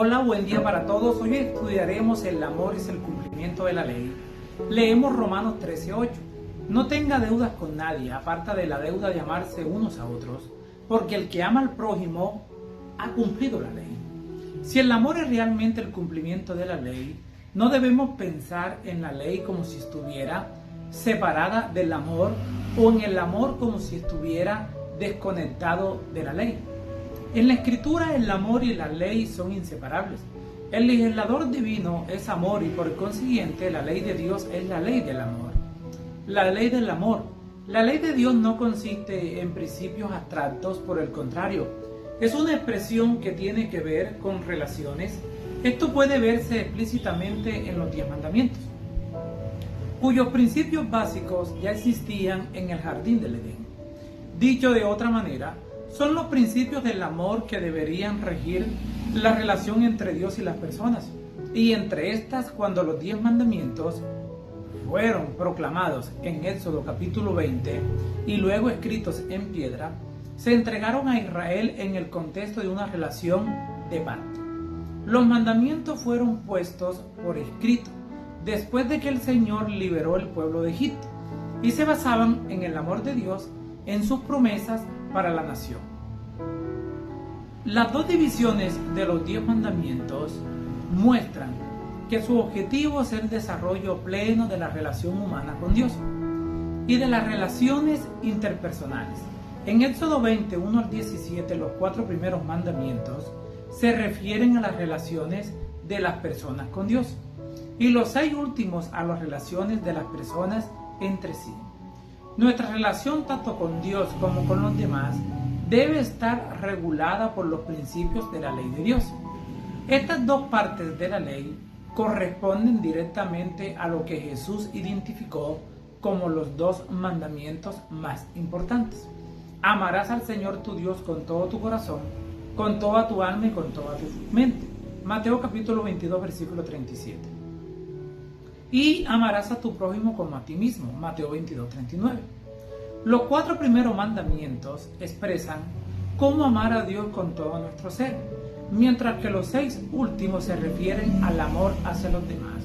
Hola, buen día para todos. Hoy estudiaremos el amor es el cumplimiento de la ley. Leemos Romanos 13:8. No tenga deudas con nadie, aparte de la deuda de amarse unos a otros, porque el que ama al prójimo ha cumplido la ley. Si el amor es realmente el cumplimiento de la ley, no debemos pensar en la ley como si estuviera separada del amor o en el amor como si estuviera desconectado de la ley. En la Escritura el amor y la ley son inseparables. El legislador divino es amor y por consiguiente la ley de Dios es la ley del amor. La ley del amor. La ley de Dios no consiste en principios abstractos, por el contrario, es una expresión que tiene que ver con relaciones. Esto puede verse explícitamente en los 10 mandamientos, cuyos principios básicos ya existían en el jardín del Edén. Dicho de otra manera, son los principios del amor que deberían regir la relación entre Dios y las personas. Y entre estas, cuando los 10 mandamientos fueron proclamados en Éxodo capítulo 20 y luego escritos en piedra, se entregaron a Israel en el contexto de una relación de pacto. Los mandamientos fueron puestos por escrito después de que el Señor liberó el pueblo de Egipto y se basaban en el amor de Dios, en sus promesas para la nación. Las dos divisiones de los 10 mandamientos muestran que su objetivo es el desarrollo pleno de la relación humana con Dios y de las relaciones interpersonales. En Éxodo 20, 1 al 17, los 4 primeros mandamientos se refieren a las relaciones de las personas con Dios y los 6 últimos a las relaciones de las personas entre sí. Nuestra relación tanto con Dios como con los demás debe estar regulada por los principios de la ley de Dios. Estas dos partes de la ley corresponden directamente a lo que Jesús identificó como los 2 mandamientos más importantes. Amarás al Señor tu Dios con todo tu corazón, con toda tu alma y con toda tu mente. Mateo capítulo 22, versículo 37. Y amarás a tu prójimo como a ti mismo. Mateo 22, 39. Los 4 primeros mandamientos expresan cómo amar a Dios con todo nuestro ser, mientras que los 6 últimos se refieren al amor hacia los demás.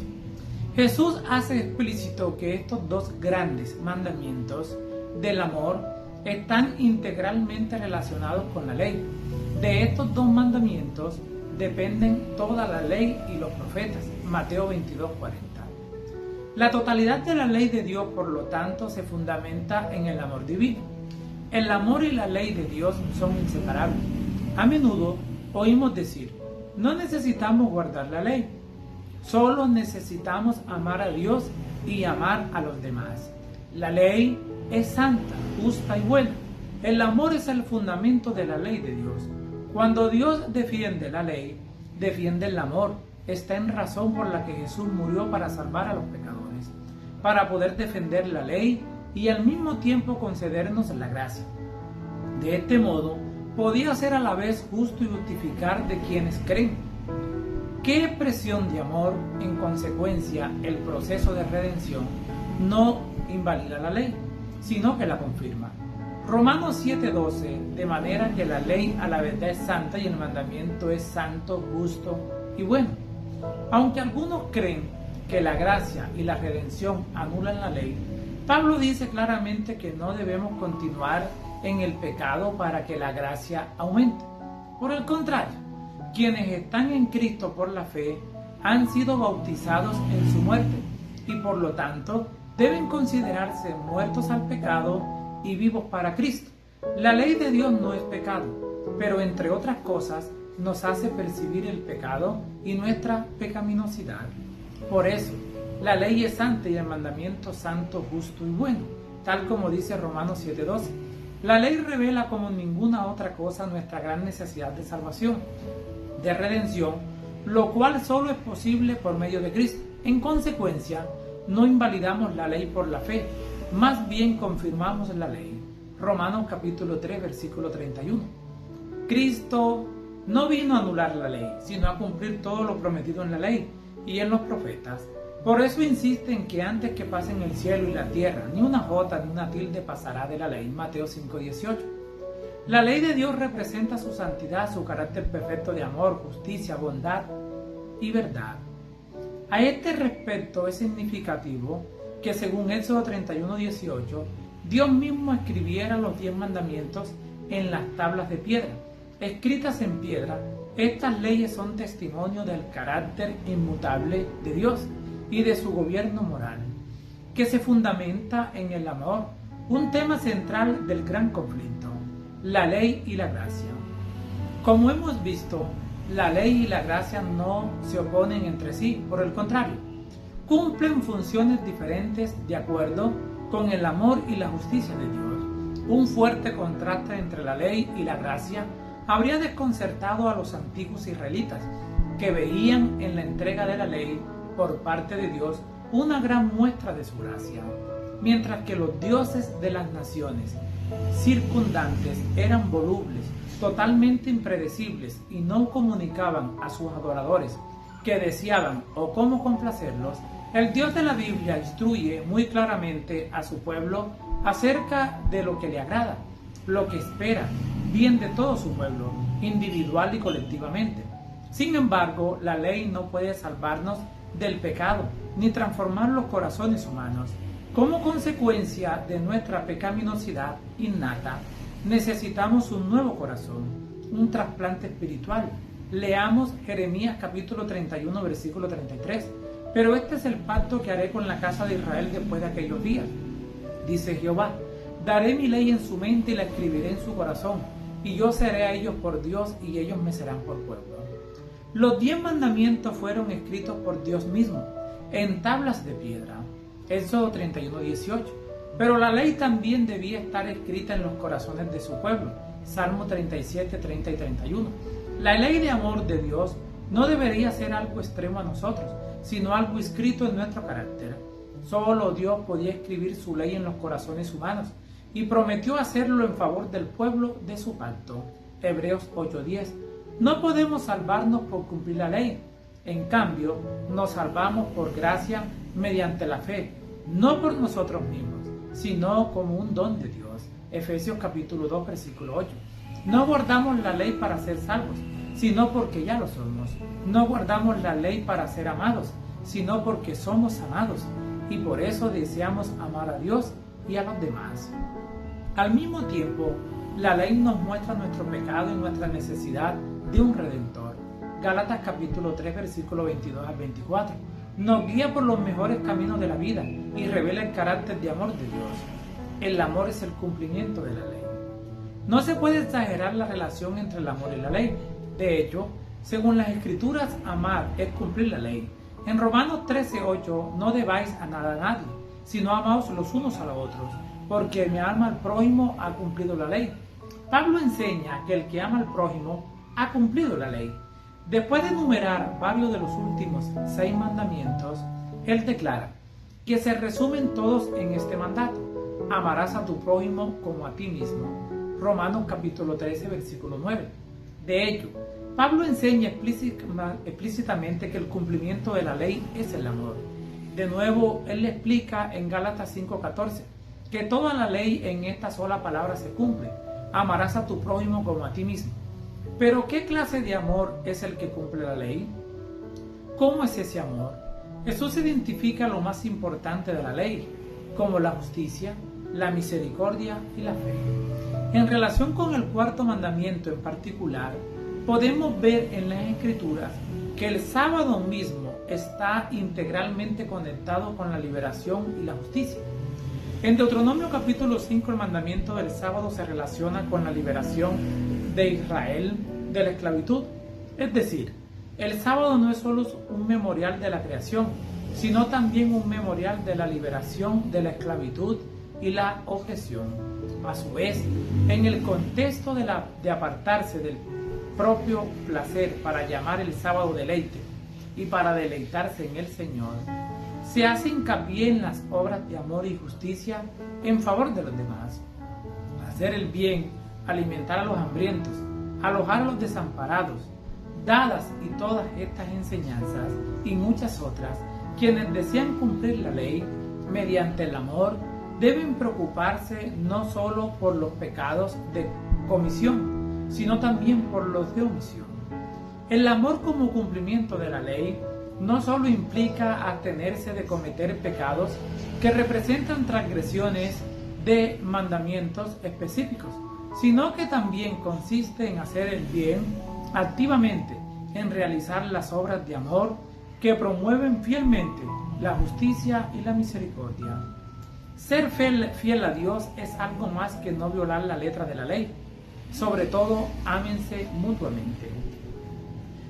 Jesús hace explícito que estos 2 grandes mandamientos del amor están integralmente relacionados con la ley. De estos 2 mandamientos dependen toda la ley y los profetas. Mateo 22, 40. La totalidad de la ley de Dios, por lo tanto, se fundamenta en el amor divino. El amor y la ley de Dios son inseparables. A menudo oímos decir, no necesitamos guardar la ley, solo necesitamos amar a Dios y amar a los demás. La ley es santa, justa y buena. El amor es el fundamento de la ley de Dios. Cuando Dios defiende la ley, defiende el amor. Está en razón por la que Jesús murió para salvar a los pecadores, para poder defender la ley y al mismo tiempo concedernos la gracia. De este modo, podía ser a la vez justo y justificar de quienes creen. ¿Qué expresión de amor? En consecuencia, el proceso de redención no invalida la ley, sino que la confirma. Romanos 7:12, de manera que la ley a la verdad es santa y el mandamiento es santo, justo y bueno. Aunque algunos creen que la gracia y la redención anulan la ley, Pablo dice claramente que no debemos continuar en el pecado para que la gracia aumente. Por el contrario, quienes están en Cristo por la fe han sido bautizados en su muerte y por lo tanto deben considerarse muertos al pecado y vivos para Cristo. La ley de Dios no es pecado, pero entre otras cosas nos hace percibir el pecado y nuestra pecaminosidad. Por eso, la ley es santa y el mandamiento santo, justo y bueno, tal como dice Romanos 7:12. La ley revela como ninguna otra cosa nuestra gran necesidad de salvación, de redención, lo cual solo es posible por medio de Cristo. En consecuencia, no invalidamos la ley por la fe, más bien confirmamos la ley. Romanos capítulo 3, versículo 31. Cristo no vino a anular la ley, sino a cumplir todo lo prometido en la ley y en los profetas. Por eso insiste en que antes que pasen el cielo y la tierra, ni una jota ni una tilde pasará de la ley. Mateo 5:18. La ley de Dios representa su santidad, su carácter perfecto de amor, justicia, bondad y verdad. A este respecto es significativo que según Éxodo 31:18, Dios mismo escribiera los 10 mandamientos en las tablas de piedra. Escritas en piedra, estas leyes son testimonio del carácter inmutable de Dios y de su gobierno moral, que se fundamenta en el amor, un tema central del gran conflicto, la ley y la gracia. Como hemos visto, la ley y la gracia no se oponen entre sí, por el contrario, cumplen funciones diferentes de acuerdo con el amor y la justicia de Dios. Un fuerte contraste entre la ley y la gracia habría desconcertado a los antiguos israelitas, que veían en la entrega de la ley por parte de Dios una gran muestra de su gracia, mientras que los dioses de las naciones circundantes eran volubles, totalmente impredecibles y no comunicaban a sus adoradores que deseaban o cómo complacerlos. El Dios de la Biblia instruye muy claramente a su pueblo acerca de lo que le agrada, lo que espera, bien de todo su pueblo, individual y colectivamente. Sin embargo, la ley no puede salvarnos del pecado, ni transformar los corazones humanos. Como consecuencia de nuestra pecaminosidad innata, necesitamos un nuevo corazón, un trasplante espiritual. Leamos Jeremías capítulo 31, versículo 33. Pero este es el pacto que haré con la casa de Israel después de aquellos días, dice Jehová. Daré mi ley en su mente y la escribiré en su corazón, y yo seré a ellos por Dios y ellos me serán por pueblo. Los 10 mandamientos fueron escritos por Dios mismo, en tablas de piedra, Éxodo 31:18. Pero la ley también debía estar escrita en los corazones de su pueblo, Salmo 37, 30 y 31. La ley de amor de Dios no debería ser algo extremo a nosotros, sino algo escrito en nuestro carácter. Solo Dios podía escribir su ley en los corazones humanos, y prometió hacerlo en favor del pueblo de su pacto. Hebreos 8:10. No podemos salvarnos por cumplir la ley. En cambio, nos salvamos por gracia mediante la fe, no por nosotros mismos, sino como un don de Dios. Efesios capítulo 2, versículo 8. No guardamos la ley para ser salvos, sino porque ya lo somos. No guardamos la ley para ser amados, sino porque somos amados, y por eso deseamos amar a Dios y a los demás. Al mismo tiempo, la ley nos muestra nuestro pecado y nuestra necesidad de un Redentor. Gálatas capítulo 3, versículo 22 al 24. Nos guía por los mejores caminos de la vida y revela el carácter de amor de Dios. El amor es el cumplimiento de la ley. No se puede exagerar la relación entre el amor y la ley. De hecho, según las Escrituras, amar es cumplir la ley. En Romanos 13:8, no debáis a nada a nadie, sino amaos los unos a los otros, porque el que ama al prójimo ha cumplido la ley. Pablo enseña que el que ama al prójimo ha cumplido la ley. Después de enumerar varios de los últimos 6 mandamientos, él declara que se resumen todos en este mandato: amarás a tu prójimo como a ti mismo. Romanos capítulo 13, versículo 9. De hecho, Pablo enseña explícitamente que el cumplimiento de la ley es el amor. De nuevo, él le explica en Gálatas 5:14 que toda la ley en esta sola palabra se cumple: amarás a tu prójimo como a ti mismo. Pero ¿qué clase de amor es el que cumple la ley? ¿Cómo es ese amor? Jesús identifica lo más importante de la ley, como la justicia, la misericordia y la fe. En relación con el 4º mandamiento en particular, podemos ver en las Escrituras que el sábado mismo está integralmente conectado con la liberación y la justicia. En Deuteronomio capítulo 5, el mandamiento del sábado se relaciona con la liberación de Israel de la esclavitud. Es decir, el sábado no es solo un memorial de la creación, sino también un memorial de la liberación de la esclavitud y la opresión. A su vez, en el contexto de apartarse del propio placer para llamar el sábado deleite y para deleitarse en el Señor, se hace hincapié en las obras de amor y justicia en favor de los demás. Hacer el bien, alimentar a los hambrientos, alojar a los desamparados. Dadas y todas estas enseñanzas y muchas otras, quienes desean cumplir la ley mediante el amor deben preocuparse no solo por los pecados comisión, sino también por los de omisión. El amor como cumplimiento de la ley no solo implica abstenerse de cometer pecados que representan transgresiones de mandamientos específicos, sino que también consiste en hacer el bien activamente, en realizar las obras de amor que promueven fielmente la justicia y la misericordia. Ser fiel a Dios es algo más que no violar la letra de la ley. Sobre todo, ámense mutuamente.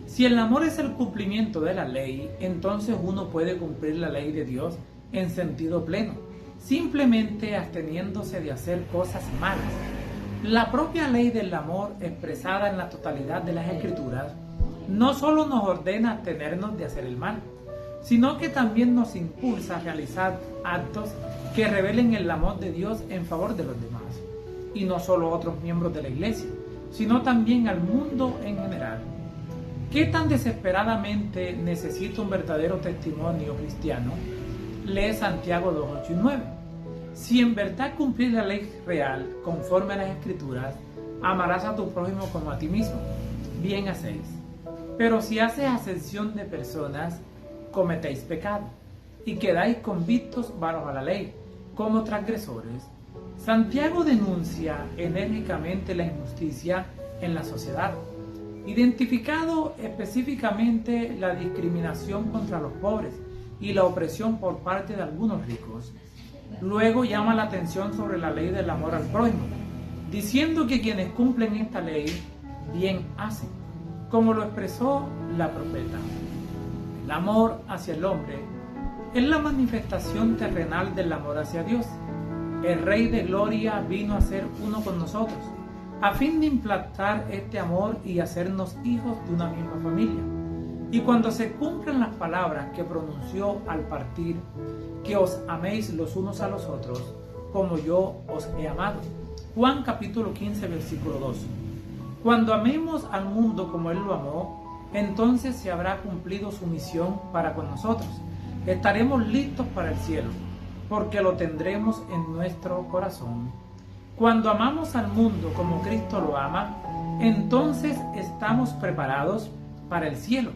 Si el amor es el cumplimiento de la ley, entonces uno puede cumplir la ley de Dios en sentido pleno, simplemente absteniéndose de hacer cosas malas. La propia ley del amor, expresada en la totalidad de las Escrituras, no solo nos ordena abstenernos de hacer el mal, sino que también nos impulsa a realizar actos que revelen el amor de Dios en favor de los demás, y no solo a otros miembros de la iglesia, sino también al mundo en general. ¿Qué tan desesperadamente necesita un verdadero testimonio cristiano? Lee Santiago 2, 8 y 9. Si en verdad cumplir la ley real, conforme a las Escrituras, amarás a tu prójimo como a ti mismo, bien hacéis. Pero si haces acepción de personas, cometéis pecado, y quedáis convictos bajo la ley, como transgresores. Santiago denuncia enérgicamente la injusticia en la sociedad, identificado específicamente la discriminación contra los pobres y la opresión por parte de algunos ricos. Luego llama la atención sobre la ley del amor al prójimo, diciendo que quienes cumplen esta ley bien hacen, como lo expresó la profeta. El amor hacia el hombre es la manifestación terrenal del amor hacia Dios. El Rey de Gloria vino a ser uno con nosotros, a fin de implantar este amor y hacernos hijos de una misma familia. Y cuando se cumplen las palabras que pronunció al partir, que os améis los unos a los otros, como yo os he amado. Juan capítulo 15, versículo 2. Cuando amemos al mundo como Él lo amó, entonces se habrá cumplido su misión para con nosotros. Estaremos listos para el cielo, porque lo tendremos en nuestro corazón. Cuando amamos al mundo como Cristo lo ama, entonces estamos preparados para el cielo.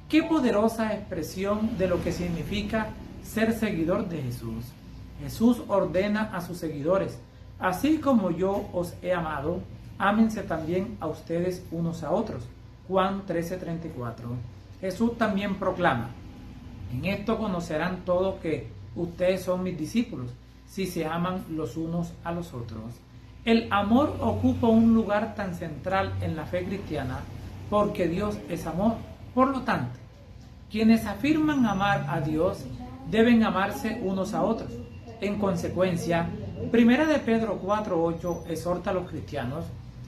Qué poderosa expresión de lo que significa ser seguidor de Jesús. Jesús ordena a sus seguidores: así como yo os he amado, ámense también a ustedes unos a otros. Juan 13:34. Jesús también proclama: en esto conocerán todos que ustedes son mis discípulos, si se aman los unos a los otros. El amor ocupa un lugar tan central en la fe cristiana porque Dios es amor. Por lo tanto, quienes afirman amar a Dios deben amarse unos a otros. En consecuencia, 1 de Pedro 4:8 exhorta a los cristianos: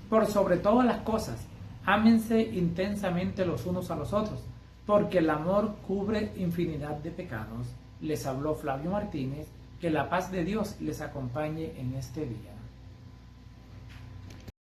por sobre todas las cosas, ámense intensamente los unos a los otros, porque el amor cubre infinidad de pecados. Les habló Flavio Martínez. Que la paz de Dios les acompañe en este día.